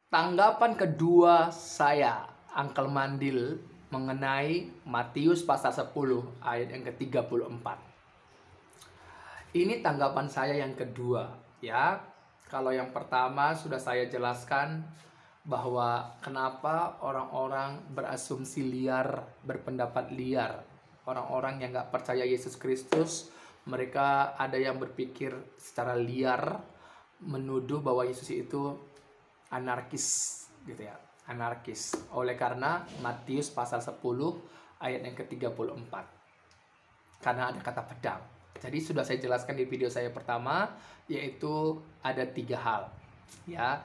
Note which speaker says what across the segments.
Speaker 1: Tanggapan kedua saya, Uncle Mandil, mengenai Matius pasal 10 ayat yang ke-34. Ini tanggapan saya yang kedua, ya. Kalau yang pertama sudah saya jelaskan bahwa kenapa orang-orang berasumsi liar, berpendapat liar. Orang-orang yang nggak percaya Yesus Kristus, mereka ada yang berpikir secara liar, menuduh bahwa Yesus itu anarkis, gitu ya, anarkis. Oleh karena Matius pasal 10 ayat yang ke-34. Karena ada kata pedang. Jadi sudah saya jelaskan di video saya pertama, yaitu ada 3 hal. Ya.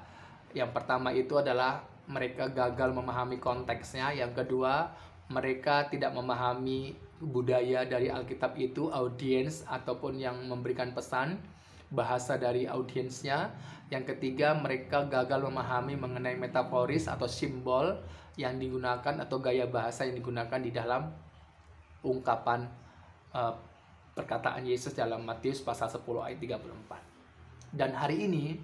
Speaker 1: Yang pertama itu adalah mereka gagal memahami konteksnya. Yang kedua, mereka tidak memahami budaya dari Alkitab itu, audiens ataupun yang memberikan pesan, bahasa dari audiensnya. Yang ketiga, mereka gagal memahami mengenai metaforis atau simbol yang digunakan atau gaya bahasa yang digunakan di dalam ungkapan perkataan Yesus dalam Matius pasal 10 ayat 34. Dan hari ini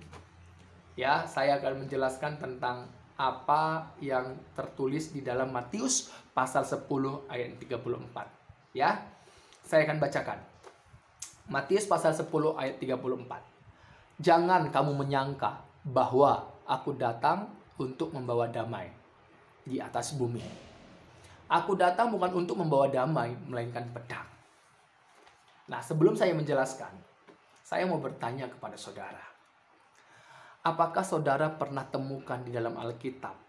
Speaker 1: ya, saya akan menjelaskan tentang apa yang tertulis di dalam Matius pasal 10 ayat 34. Ya, saya akan bacakan. Matius pasal 10 ayat 34. Jangan kamu menyangka bahwa aku datang untuk membawa damai di atas bumi. Aku datang bukan untuk membawa damai, melainkan pedang. Nah, sebelum saya menjelaskan, saya mau bertanya kepada saudara. Apakah saudara pernah temukan di dalam Alkitab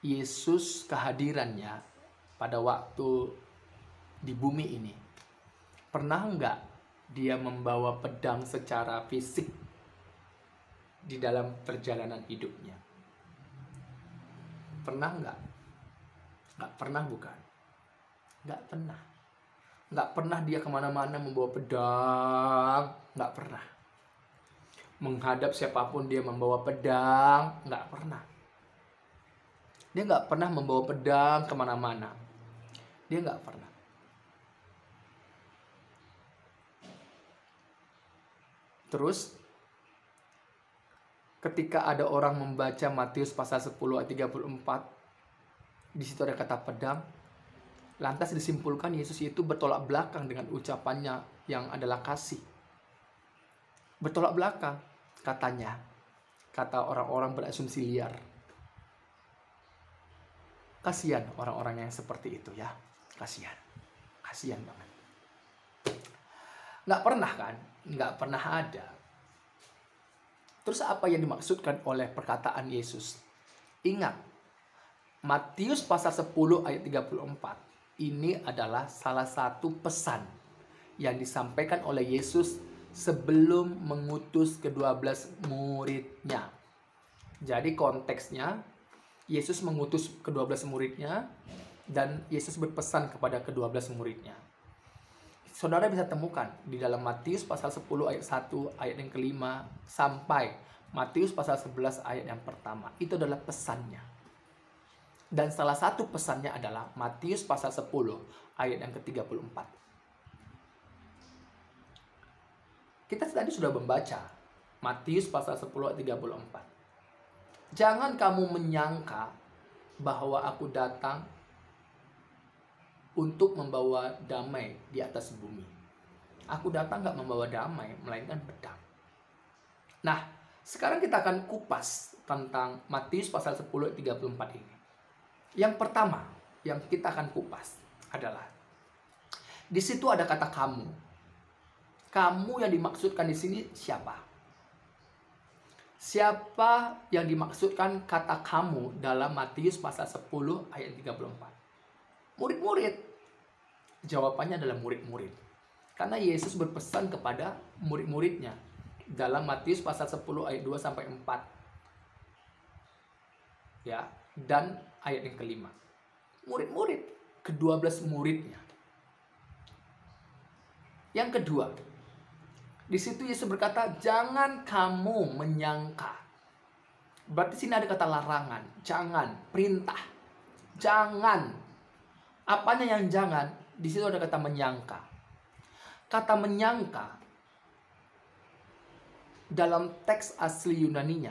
Speaker 1: Yesus kehadirannya pada waktu di bumi ini? Pernah enggak dia membawa pedang secara fisik di dalam perjalanan hidupnya? Pernah enggak? Enggak pernah bukan? Enggak pernah. Enggak pernah dia kemana-mana membawa pedang. Enggak pernah. Menghadap siapapun dia membawa pedang. Enggak pernah. Dia enggak pernah membawa pedang kemana-mana. Dia enggak pernah. Terus ketika ada orang membaca Matius pasal 10 ayat 34, di situ ada kata pedang, lantas disimpulkan Yesus itu bertolak belakang dengan ucapannya yang adalah kasih. Bertolak belakang katanya, kata orang-orang berasumsi liar. Kasihan orang-orang yang seperti itu ya, kasihan banget. Nggak pernah kan? Nggak pernah ada. Terus apa yang dimaksudkan oleh perkataan Yesus? Ingat, Matius pasal 10 ayat 34 ini adalah salah satu pesan yang disampaikan oleh Yesus sebelum mengutus ke-12 muridnya. Jadi konteksnya, Yesus mengutus ke-12 muridnya dan Yesus berpesan kepada ke-12 muridnya. Saudara bisa temukan di dalam Matius pasal 10 ayat 1 ayat yang kelima sampai Matius pasal 11 ayat yang pertama. Itu adalah pesannya. Dan salah satu pesannya adalah Matius pasal 10 ayat yang ke-34. Kita tadi sudah membaca Matius pasal 10 ayat 34. Jangan kamu menyangka bahwa aku datang untuk membawa damai di atas bumi. Aku datang gak membawa damai, melainkan pedang. Nah, sekarang kita akan kupas tentang Matius pasal 10 ayat 34 ini. Yang pertama yang kita akan kupas adalah di situ ada kata kamu. Kamu yang dimaksudkan di sini siapa? Siapa yang dimaksudkan kata kamu dalam Matius pasal 10 ayat 34? Murid-murid. Jawabannya adalah murid-murid. Karena Yesus berpesan kepada murid-muridnya dalam Matius pasal 10 ayat 2 sampai 4. Ya, dan ayat yang kelima. Murid-murid, ke-12 muridnya. Yang kedua, di situ Yesus berkata, jangan kamu menyangka. Berarti sini ada kata larangan, jangan, perintah. Jangan. Apanya yang jangan? Di situ ada kata menyangka. Kata menyangka dalam teks asli Yunaninya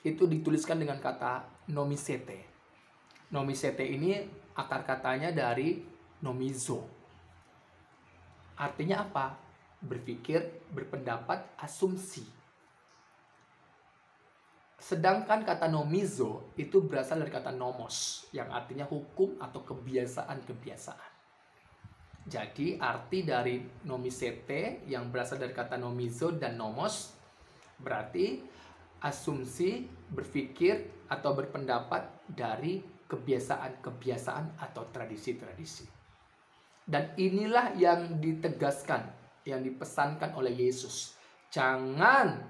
Speaker 1: itu dituliskan dengan kata nomisete. Nomisete ini akar katanya dari nomizo. Artinya apa? Berpikir, berpendapat, asumsi. Sedangkan kata nomizo itu berasal dari kata nomos, yang artinya hukum atau kebiasaan-kebiasaan. Jadi arti dari nomisete yang berasal dari kata nomizo dan nomos berarti asumsi, berpikir, atau berpendapat dari kebiasaan-kebiasaan atau tradisi-tradisi. Dan inilah yang ditegaskan, yang dipesankan oleh Yesus. Jangan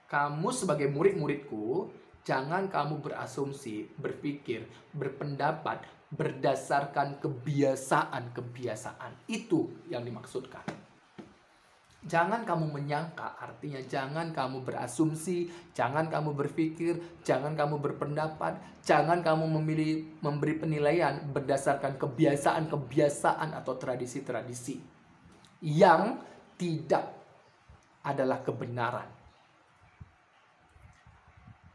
Speaker 1: kamu sebagai murid-muridku, jangan kamu berasumsi, berpikir, berpendapat berdasarkan kebiasaan-kebiasaan. Itu yang dimaksudkan. Jangan kamu menyangka, artinya jangan kamu berasumsi, jangan kamu berpikir, jangan kamu berpendapat, jangan kamu memberi penilaian berdasarkan kebiasaan-kebiasaan atau tradisi-tradisi yang tidak adalah kebenaran.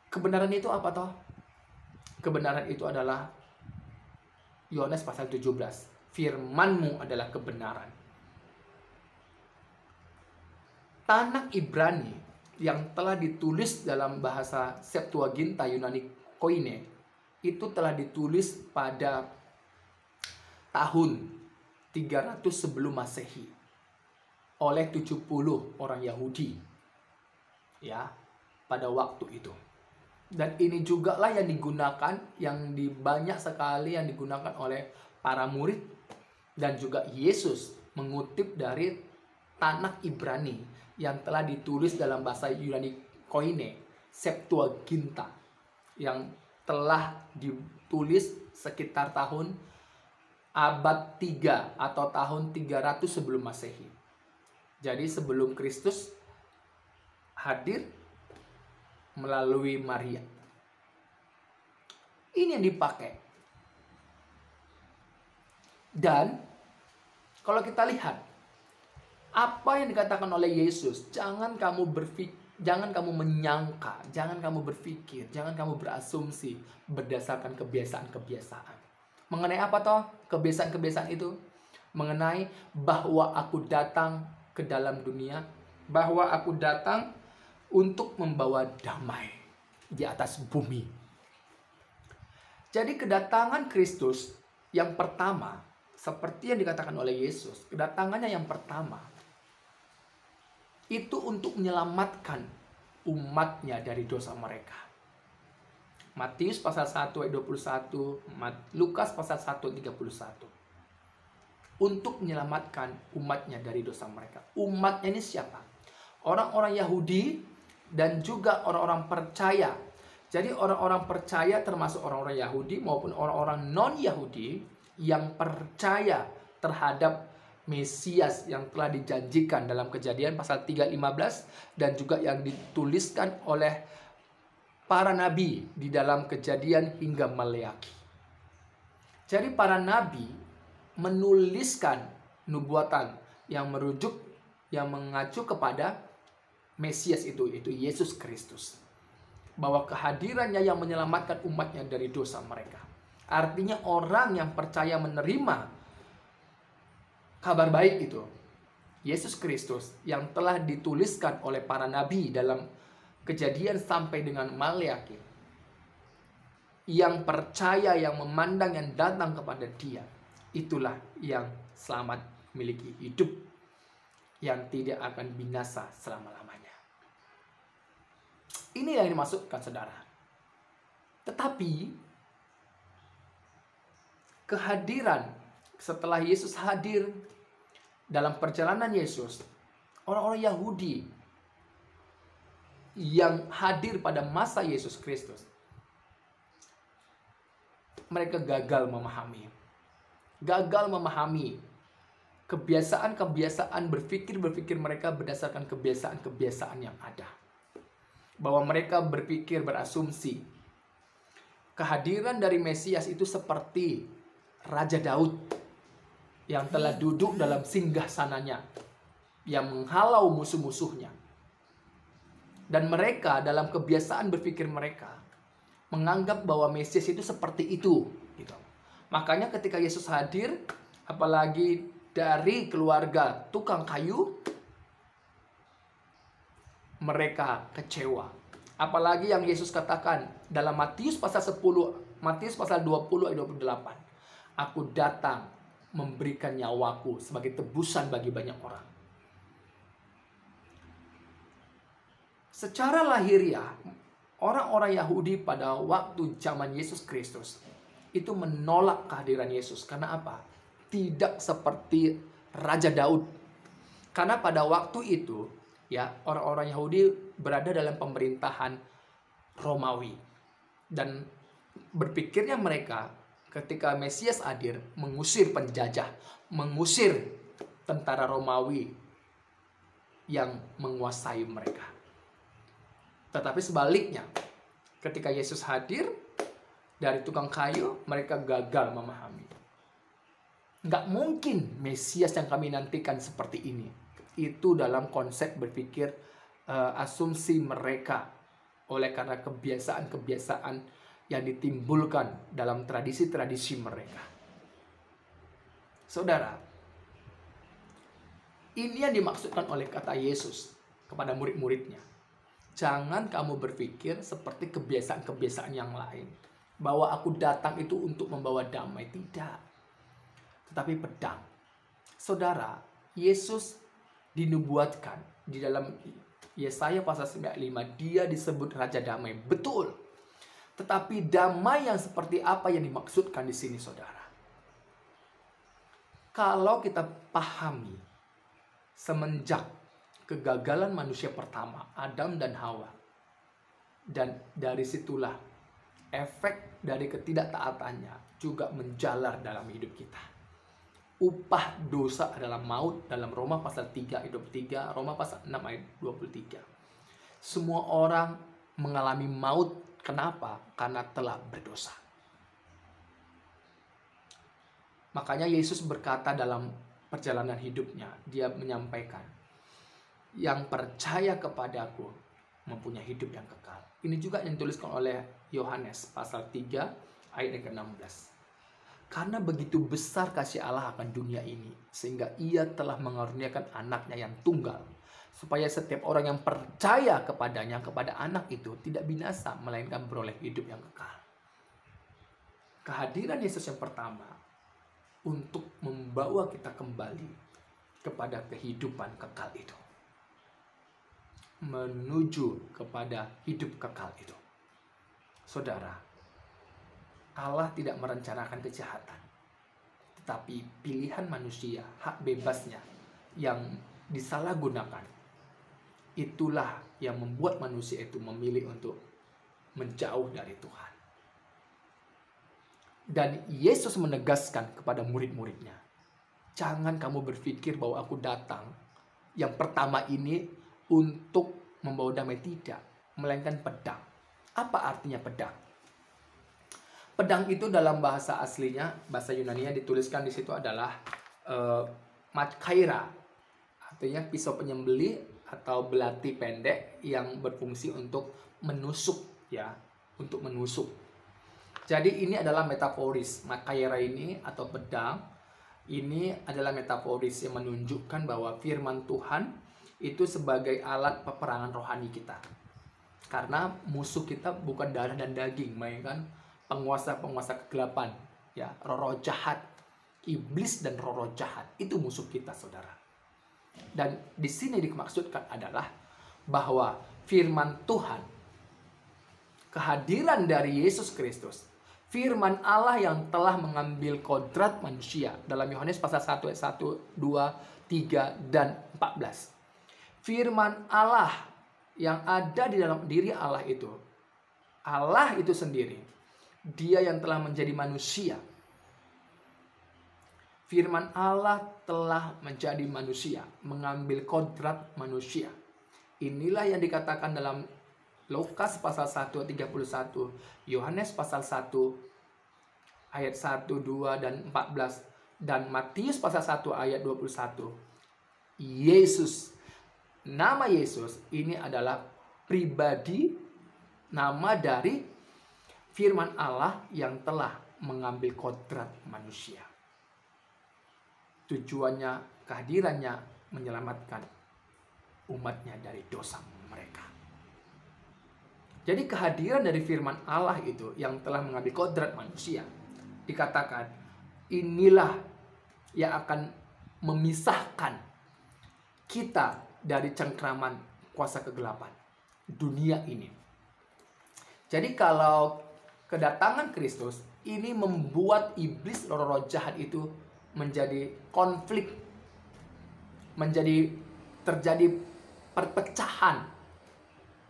Speaker 1: Kebenaran itu apa toh? Kebenaran itu adalah Yohanes pasal 17. Firman-Mu adalah kebenaran. Tanakh Ibrani yang telah ditulis dalam bahasa Septuaginta Yunani Koine itu telah ditulis pada tahun 300 sebelum Masehi oleh 70 orang Yahudi ya pada waktu itu. Dan ini juga lah yang digunakan, banyak sekali yang digunakan oleh para murid, dan juga Yesus mengutip dari Tanakh Ibrani yang telah ditulis dalam bahasa Yunani Koine, Septuaginta, yang telah ditulis sekitar tahun abad 3 atau tahun 300 sebelum Masehi. Jadi sebelum Kristus hadir melalui Maria. Ini yang dipakai. Dan kalau kita lihat apa yang dikatakan oleh Yesus, jangan kamu menyangka, jangan kamu berpikir, jangan kamu berasumsi berdasarkan kebiasaan-kebiasaan. Mengenai apa toh kebiasaan-kebiasaan itu? Mengenai bahwa aku datang ke dalam dunia, bahwa aku datang untuk membawa damai di atas bumi. Jadi kedatangan Kristus yang pertama, seperti yang dikatakan oleh Yesus, kedatangannya yang pertama itu untuk menyelamatkan umatnya dari dosa mereka. Matius pasal 1 ayat 21, Lukas pasal 1 ayat 31. Untuk menyelamatkan umatnya dari dosa mereka. Umatnya ini siapa? Orang-orang Yahudi dan juga orang-orang percaya. Jadi orang-orang percaya termasuk orang-orang Yahudi maupun orang-orang non-Yahudi yang percaya terhadap Mesias yang telah dijanjikan dalam Kejadian pasal 3:15 dan juga yang dituliskan oleh para nabi di dalam Kejadian hingga Maleaki. Jadi para nabi menuliskan nubuatan yang mengacu kepada Mesias itu Yesus Kristus. Bahwa kehadirannya yang menyelamatkan umatnya dari dosa mereka. Artinya orang yang percaya menerima kabar baik itu, Yesus Kristus yang telah dituliskan oleh para nabi dalam Kejadian sampai dengan Maleaki, yang percaya, yang memandang, yang datang kepada Dia, itulah yang selamat, memiliki hidup yang tidak akan binasa selama-lamanya. Ini yang dimaksudkan, saudara. Tetapi kehadiran setelah Yesus hadir dalam perjalanan Yesus, orang-orang Yahudi yang hadir pada masa Yesus Kristus, mereka gagal memahami kebiasaan-kebiasaan berpikir mereka berdasarkan kebiasaan-kebiasaan yang ada. Bahwa mereka berpikir, berasumsi kehadiran dari Mesias itu seperti Raja Daud yang telah duduk dalam singgasananya, yang menghalau musuh-musuhnya. Dan mereka dalam kebiasaan berpikir mereka menganggap bahwa Mesias itu seperti itu gitu. Makanya ketika Yesus hadir, apalagi dari keluarga tukang kayu, mereka kecewa. Apalagi yang Yesus katakan dalam Matius pasal 10, Matius pasal 20 ayat 28. Aku datang memberikan nyawaku sebagai tebusan bagi banyak orang. Secara lahiriah, orang-orang Yahudi pada waktu zaman Yesus Kristus itu menolak kehadiran Yesus. Karena apa? Tidak seperti Raja Daud. Karena pada waktu itu, ya, orang-orang Yahudi berada dalam pemerintahan Romawi. Dan berpikirnya mereka ketika Mesias hadir mengusir penjajah, mengusir tentara Romawi yang menguasai mereka. Tetapi sebaliknya, ketika Yesus hadir dari tukang kayu, mereka gagal memahami. Nggak mungkin Mesias yang kami nantikan seperti ini. Itu dalam konsep berpikir asumsi mereka oleh karena kebiasaan-kebiasaan yang ditimbulkan dalam tradisi-tradisi mereka. Saudara, ini yang dimaksudkan oleh kata Yesus kepada murid-muridnya. Jangan kamu berpikir seperti kebiasaan-kebiasaan yang lain, bahwa aku datang itu untuk membawa damai. Tidak, tetapi pedang. Saudara, Yesus dinubuatkan di dalam Yesaya pasal 95, dia disebut Raja Damai. Betul. Tetapi damai yang seperti apa yang dimaksudkan di sini, saudara? Kalau kita pahami semenjak kegagalan manusia pertama, Adam dan Hawa, dan dari situlah efek dari ketidaktaatannya juga menjalar dalam hidup kita. Upah dosa adalah maut dalam Roma pasal 3 ayat 23, Roma pasal 6 ayat 23. Semua orang mengalami maut. Kenapa? Karena telah berdosa. Makanya Yesus berkata dalam perjalanan hidupnya, dia menyampaikan, yang percaya kepadaku mempunyai hidup yang kekal. Ini juga yang dituliskan oleh Yohanes pasal 3 ayat yang ke-16. Karena begitu besar kasih Allah akan dunia ini, sehingga ia telah mengaruniakan anaknya yang tunggal, supaya setiap orang yang percaya kepadanya, kepada anak itu, tidak binasa, melainkan beroleh hidup yang kekal. Kehadiran Yesus yang pertama untuk membawa kita kembali kepada kehidupan kekal itu, menuju kepada hidup kekal itu. Saudara, Allah tidak merencanakan kejahatan, tetapi pilihan manusia, hak bebasnya yang disalahgunakan, itulah yang membuat manusia itu memilih untuk menjauh dari Tuhan. Dan Yesus menegaskan kepada murid-muridnya, jangan kamu berpikir bahwa aku datang yang pertama ini untuk membawa damai. Tidak, melainkan pedang. Apa artinya pedang? Pedang itu dalam bahasa aslinya, bahasa Yunani dituliskan di situ adalah matkaira, artinya pisau penyembelih atau belati pendek yang berfungsi untuk menusuk, ya, untuk menusuk. Jadi ini adalah metaforis. Matkaira ini atau pedang ini adalah metaforis yang menunjukkan bahwa firman Tuhan itu sebagai alat peperangan rohani kita. Karena musuh kita bukan darah dan daging, melainkan penguasa-penguasa kegelapan, ya, roh-roh jahat, iblis dan roh-roh jahat. Itu musuh kita, saudara. Dan di sini dimaksudkan adalah bahwa firman Tuhan, kehadiran dari Yesus Kristus, firman Allah yang telah mengambil kodrat manusia dalam Yohanes pasal 1 ayat 1, 2, 3 dan 14. Firman Allah yang ada di dalam diri Allah itu sendiri, Dia yang telah menjadi manusia. Firman Allah telah menjadi manusia, mengambil kodrat manusia. Inilah yang dikatakan dalam Lukas pasal 1 ayat 31, Yohanes pasal 1 ayat 1, 2 dan 14, dan Matius pasal 1 ayat 21. Yesus, nama Yesus ini adalah pribadi, nama dari firman Allah yang telah mengambil kodrat manusia. Tujuannya, kehadirannya menyelamatkan umatnya dari dosa mereka. Jadi kehadiran dari firman Allah itu yang telah mengambil kodrat manusia, dikatakan inilah yang akan memisahkan kita dari cengkraman kuasa kegelapan dunia ini. Jadi kalau kedatangan Kristus ini membuat iblis, roh-roh jahat itu menjadi konflik, menjadi terjadi perpecahan.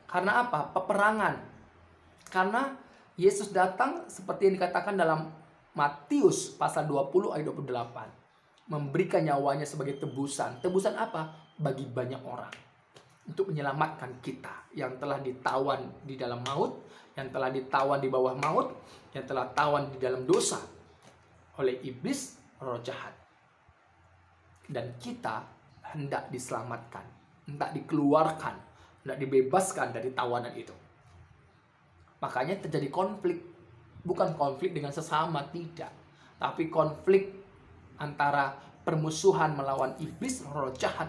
Speaker 1: Karena apa? Peperangan. Karena Yesus datang seperti yang dikatakan dalam Matius pasal 20 ayat 28. Memberikan nyawanya sebagai tebusan. Tebusan apa? Bagi banyak orang. Untuk menyelamatkan kita yang telah ditawan di dalam maut, yang telah ditawan di bawah maut, yang telah tawan di dalam dosa oleh iblis, roh jahat. Dan kita hendak diselamatkan, hendak dikeluarkan, hendak dibebaskan dari tawanan itu. Makanya terjadi konflik. Bukan konflik dengan sesama, tidak. Tapi konflik antara permusuhan melawan iblis, roh jahat,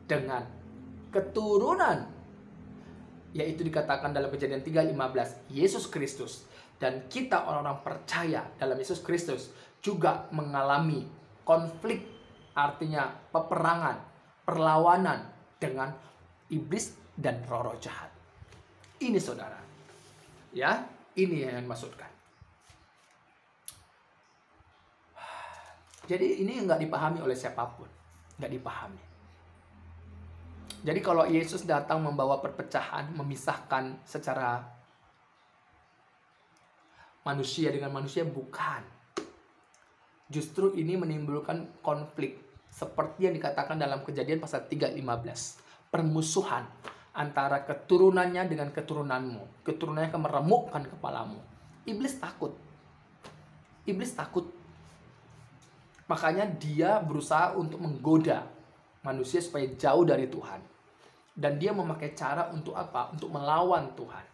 Speaker 1: dengan keturunan, yaitu dikatakan dalam Kejadian 3:15, Yesus Kristus. Dan kita orang-orang percaya dalam Yesus Kristus juga mengalami konflik, artinya peperangan, perlawanan dengan iblis dan roh-roh jahat. Ini saudara, ya, ini yang dimaksudkan. Jadi ini nggak dipahami oleh siapapun, nggak dipahami. Jadi kalau Yesus datang membawa perpecahan, memisahkan secara manusia dengan manusia, bukan. Justru ini menimbulkan konflik. Seperti yang dikatakan dalam Kejadian pasal 3:15. Permusuhan antara keturunannya dengan keturunanmu. Keturunannya akan meremukkan kepalamu. Iblis takut. Iblis takut. Makanya dia berusaha untuk menggoda manusia supaya jauh dari Tuhan. Dan dia memakai cara untuk apa? Untuk melawan Tuhan.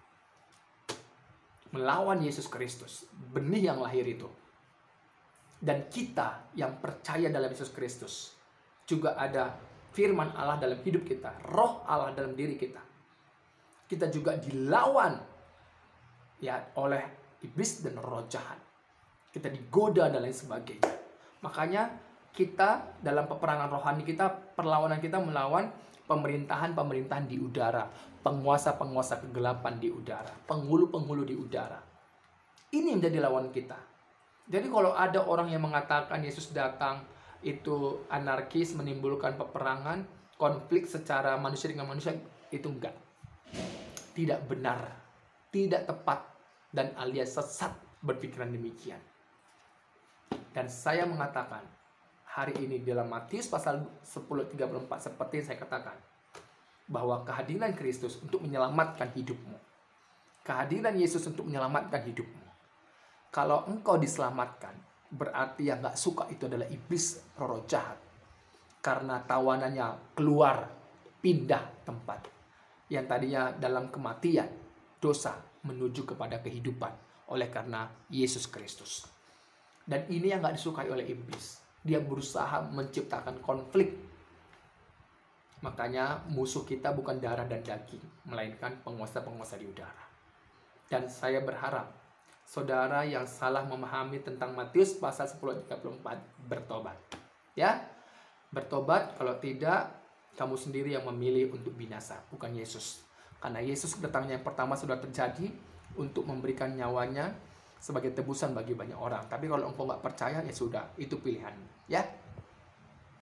Speaker 1: Melawan Yesus Kristus. Benih yang lahir itu. Dan kita yang percaya dalam Yesus Kristus. Juga ada firman Allah dalam hidup kita. Roh Allah dalam diri kita. Kita juga dilawan ya oleh iblis dan roh jahat. Kita digoda dan lain sebagainya. Makanya kita dalam peperangan rohani kita, perlawanan kita melawan pemerintahan-pemerintahan di udara, penguasa-penguasa kegelapan di udara, penghulu-penghulu di udara. Ini menjadi lawan kita. Jadi kalau ada orang yang mengatakan Yesus datang itu anarkis, menimbulkan peperangan, konflik secara manusia dengan manusia, itu enggak. Tidak benar, tidak tepat, dan alias sesat berpikiran demikian. Dan saya mengatakan, hari ini dalam Matius pasal 10:34 seperti yang saya katakan, bahwa kehadiran Kristus untuk menyelamatkan hidupmu. Kehadiran Yesus untuk menyelamatkan hidupmu. Kalau engkau diselamatkan, berarti yang gak suka itu adalah iblis, roh jahat. Karena tawanannya keluar, pindah tempat. Yang tadinya dalam kematian, dosa, menuju kepada kehidupan. Oleh karena Yesus Kristus. Dan ini yang gak disukai oleh iblis. Dia berusaha menciptakan konflik. Makanya musuh kita bukan darah dan daging, melainkan penguasa-penguasa di udara. Dan saya berharap saudara yang salah memahami tentang Matius pasal 10:34 bertobat. Ya, bertobat. Kalau tidak, kamu sendiri yang memilih untuk binasa, bukan Yesus. Karena Yesus datangnya yang pertama sudah terjadi untuk memberikan nyawanya sebagai tebusan bagi banyak orang. Tapi kalau engkau nggak percaya, ya sudah, itu pilihan. Ya.